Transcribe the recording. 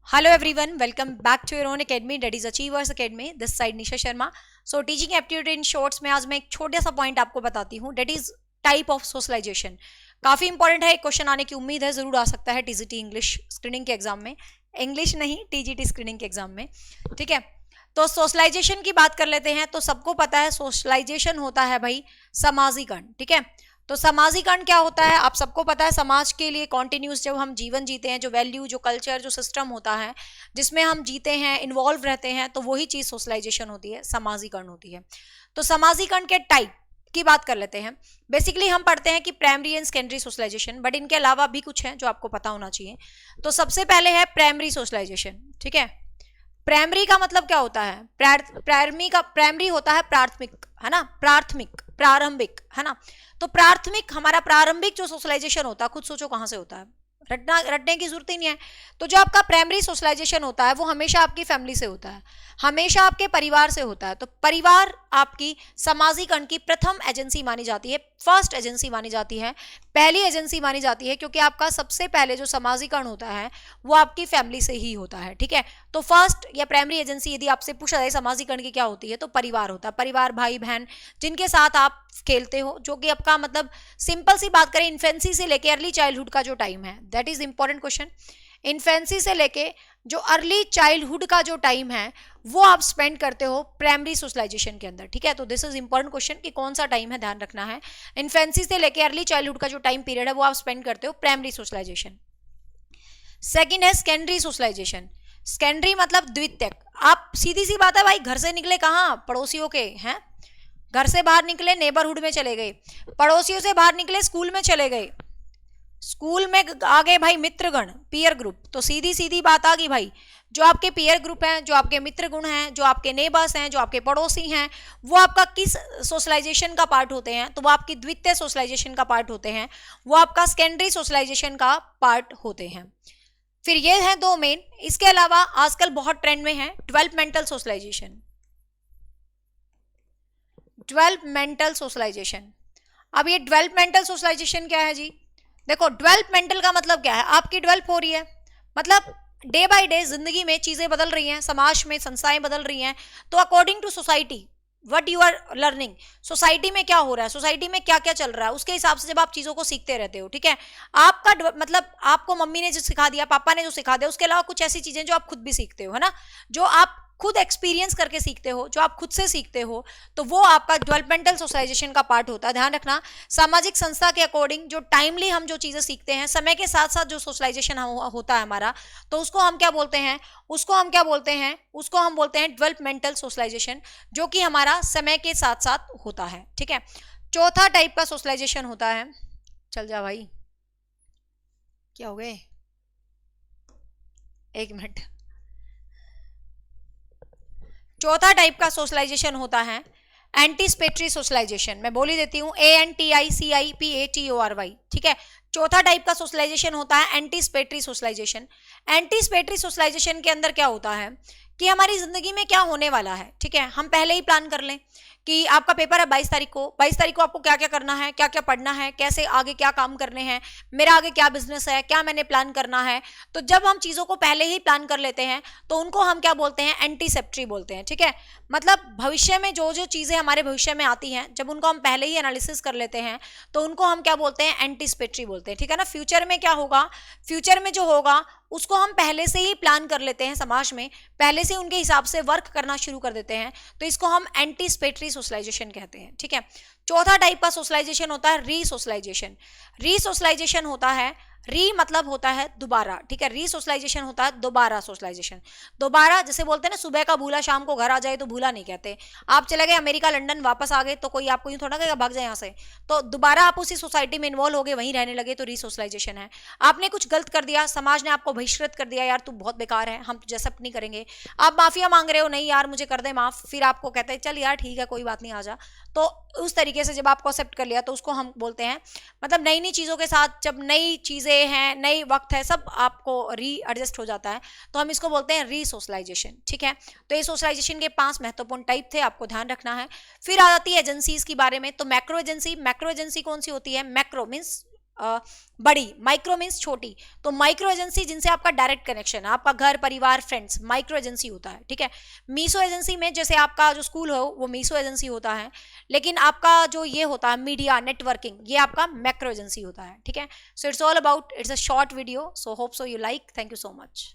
Hello everyone, welcome back to your own academy, that is Achievers Academy. This side Nisha Sharma. So teaching aptitude in shorts में आज मैं एक छोटा सा point आपको बताती हूँ, that is type of socialization. काफी इंपॉर्टेंट है, एक क्वेश्चन आने की उम्मीद है, जरूर आ सकता है टीजीटी इंग्लिश स्क्रीनिंग के एग्जाम में, इंग्लिश नहीं टीजीटी स्क्रीनिंग के एग्जाम में. ठीक है, तो सोशलाइजेशन की बात कर लेते हैं. तो सबको पता है सोशलाइजेशन होता है भाई समाजीकरण. ठीक है, तो समाजीकरण क्या होता है आप सबको पता है. समाज के लिए कॉन्टिन्यूस जब हम जीवन जीते हैं, जो वैल्यू, जो कल्चर, जो सिस्टम होता है जिसमें हम जीते हैं, इन्वॉल्व रहते हैं, तो वही चीज सोशलाइजेशन होती है, समाजीकरण होती है. तो समाजीकरण के टाइप की बात कर लेते हैं. बेसिकली हम पढ़ते हैं कि primary and secondary socialization, but इनके अलावा भी कुछ है जो आपको पता होना चाहिए. तो सबसे पहले है प्राइमरी सोशलाइजेशन. ठीक है, प्राइमरी का मतलब क्या होता है. प्राइमरी होता है प्राथमिक, है ना, प्रारंभिक, है ना. तो प्राथमिक हमारा प्रारंभिक जो सोशलाइजेशन होता है, खुद सोचो कहां से होता है, रटने की जरूरत ही नहीं है. तो जो आपका प्राइमरी सोशलाइजेशन होता है वो हमेशा आपकी फैमिली से होता है, हमेशा आपके परिवार से होता है. तो परिवार आपकी समाजीकरण की प्रथम एजेंसी मानी जाती है, फर्स्ट एजेंसी मानी जाती है, पहली एजेंसी मानी जाती है, क्योंकि आपका सबसे पहले जो समाजीकरण होता है वो आपकी फैमिली से ही होता है. ठीक है, तो फर्स्ट या प्राइमरी एजेंसी यदि आपसे पूछा जाए समाजीकरण की क्या होती है, तो परिवार होता है. परिवार, भाई बहन, जिनके साथ आप खेलते हो, जो कि आपका मतलब सिंपल सी बात करें, इन्फेंसी से लेके अर्ली चाइल्डहुड का जो टाइम है, that is important question. Infancy से लेके जो अर्ली चाइल्डहुड का जो टाइम है वो आप स्पेंड करते हो प्राइमरी सोशलाइजेशन के अंदर. ठीक है, तो दिस इज इंपॉर्टेंट क्वेश्चन कि कौन सा टाइम है, ध्यान रखना है. इन्फेंसी से लेके अर्ली चाइल्डहुड का जो टाइम पीरियड है वो आप स्पेंड करते हो प्राइमरी सोशलाइजेशन. सेकेंड है सेकेंडरी सोशलाइजेशन. सेकेंडरी मतलब द्वितीयक. आप सीधी सी बात है भाई, घर से निकले कहाँ, पड़ोसियों के हैं, घर से बाहर निकले नेबरहुड में चले गए, पड़ोसियों से बाहर निकले स्कूल में चले गए, स्कूल में आ गए भाई मित्रगण, पीयर ग्रुप. तो सीधी सीधी बात आ गई भाई, जो आपके पीयर ग्रुप हैं, जो आपके मित्र गुण हैं, जो आपके नेबर्स हैं, जो आपके पड़ोसी हैं, वो आपका किस सोशलाइजेशन का पार्ट होते हैं, तो वो आपकी द्वितीय सोशलाइजेशन का पार्ट होते हैं, वो आपका सेकेंडरी सोशलाइजेशन का पार्ट होते हैं. फिर ये है दो मेन. इसके अलावा आजकल बहुत ट्रेंड में है डेवलपमेंटल सोशलाइजेशन. Developmental socialisation. अब ये डेवलपमेंटल सोशलाइजेशन क्या है जी, देखो डेवलपमेंटल का मतलब क्या है, आपकी डेवलप हो रही है, मतलब डे बाय डे जिंदगी में चीजें बदल रही हैं, समाज में संस्थाएं बदल रही हैं. तो according to society what you are learning, society में क्या हो रहा है, सोसाइटी में क्या क्या चल रहा है, उसके हिसाब से जब आप चीजों को सीखते रहते हो. ठीक है, आपका मतलब आपको मम्मी ने जो सिखा दिया, पापा ने जो सिखा दिया, उसके अलावा कुछ ऐसी चीजें जो आप खुद भी सीखते हो, है ना, जो आप खुद एक्सपीरियंस करके सीखते हो, जो आप खुद से सीखते हो, तो वो आपका डेवलपमेंटल सोशलाइजेशन का पार्ट होता है. ध्यान रखना, सामाजिक संस्था के अकॉर्डिंग जो टाइमली हम जो चीजें सीखते हैं, समय के साथ साथ जो सोशलाइजेशन होता है हमारा, तो उसको हम क्या बोलते हैं, उसको हम बोलते हैं डेवलपमेंटल सोशलाइजेशन, जो कि हमारा समय के साथ साथ होता है. ठीक है, चौथा टाइप का सोशलाइजेशन होता है, चल जा भाई, क्या हो गए, एक मिनट. चौथा टाइप का सोशलाइजेशन होता है एंटीसिपेटरी सोशलाइजेशन. मैं बोल ही देती हूँ, ANTICIPATORY. ठीक है, चौथा टाइप का सोशलाइजेशन होता है एंटीसिपेटरी सोशलाइजेशन. एंटीसिपेटरी सोशलाइजेशन के अंदर क्या होता है कि हमारी जिंदगी में क्या होने वाला है, ठीक है, हम पहले ही प्लान कर लें कि आपका पेपर है 22 तारीख को, 22 तारीख को आपको क्या क्या करना है, क्या क्या पढ़ना है, कैसे आगे क्या काम करने हैं, मेरा आगे क्या बिजनेस है, क्या मैंने प्लान करना है. तो जब हम चीजों को पहले ही प्लान कर लेते हैं तो उनको हम क्या बोलते हैं, एंटीसेप्टरी बोलते हैं. ठीक है, मतलब भविष्य में जो जो चीजें हमारे भविष्य में आती हैं, जब उनको हम पहले ही एनालिसिस कर लेते हैं तो उनको हम क्या बोलते हैं, एंटीसिपेटरी बोलते हैं. ठीक है ना, फ्यूचर में क्या होगा, फ्यूचर में जो होगा उसको हम पहले से ही प्लान कर लेते हैं, समाज में पहले से उनके हिसाब से वर्क करना शुरू कर देते हैं, तो इसको हम एंटीसिपेटरी सोशलाइजेशन कहते हैं. ठीक है, चौथा टाइप का सोशलाइजेशन होता है रीसोशलाइजेशन. रीसोशलाइजेशन होता है, री मतलब होता है दोबारा. ठीक है, रीसोशलाइजेशन होता है दोबारा सोशलाइजेशन. दोबारा जैसे बोलते हैं ना, सुबह का भूला शाम को घर आ जाए, तो भूला नहीं कहते. आप चले गए अमेरिका, लंदन, वापस आ गए, तो कोई आपको यूं थोड़ा कहेगा भाग जाए यहाँ से, तो दोबारा आप उसी सोसाइटी में इन्वॉल्व हो गए, वहीं रहने लगे, तो रीसोशलाइजेशन है. आपने कुछ गलत कर दिया, समाज ने आपको बहिष्कृत कर दिया, यार तू बहुत बेकार है, हम जैसा नहीं करेंगे, आप माफिया मांग रहे हो, नहीं यार मुझे कर दे माफ, फिर आपको कहते हैं चल यार ठीक है कोई बात नहीं आ जा. तो उस तरीके से जब आपको एक्सेप्ट कर लिया तो उसको हम बोलते हैं, मतलब नई नई चीजों के साथ जब नई चीजें हैं, नई वक्त है, सब आपको री एडजस्ट हो जाता है, तो हम इसको बोलते हैं रीसोशलाइजेशन. ठीक है, तो ये सोशलाइजेशन के 5 महत्वपूर्ण टाइप थे, आपको ध्यान रखना है. फिर आ जाती है एजेंसीज के बारे में. तो मैक्रो एजेंसी, मैक्रो एजेंसी कौन सी होती है, मैक्रो मीन्स बड़ी, माइक्रो मीन्स छोटी, तो माइक्रो एजेंसी जिनसे आपका डायरेक्ट कनेक्शन है, आपका घर परिवार फ्रेंड्स, माइक्रो एजेंसी होता है, ठीक है। मीसो एजेंसी में जैसे आपका जो स्कूल हो वो मीसो एजेंसी होता है, लेकिन आपका जो ये होता है मीडिया नेटवर्किंग, ये आपका मैक्रो एजेंसी होता है, ठीक है। So it's all about, it's a short video, so hope so you like, thank you so much.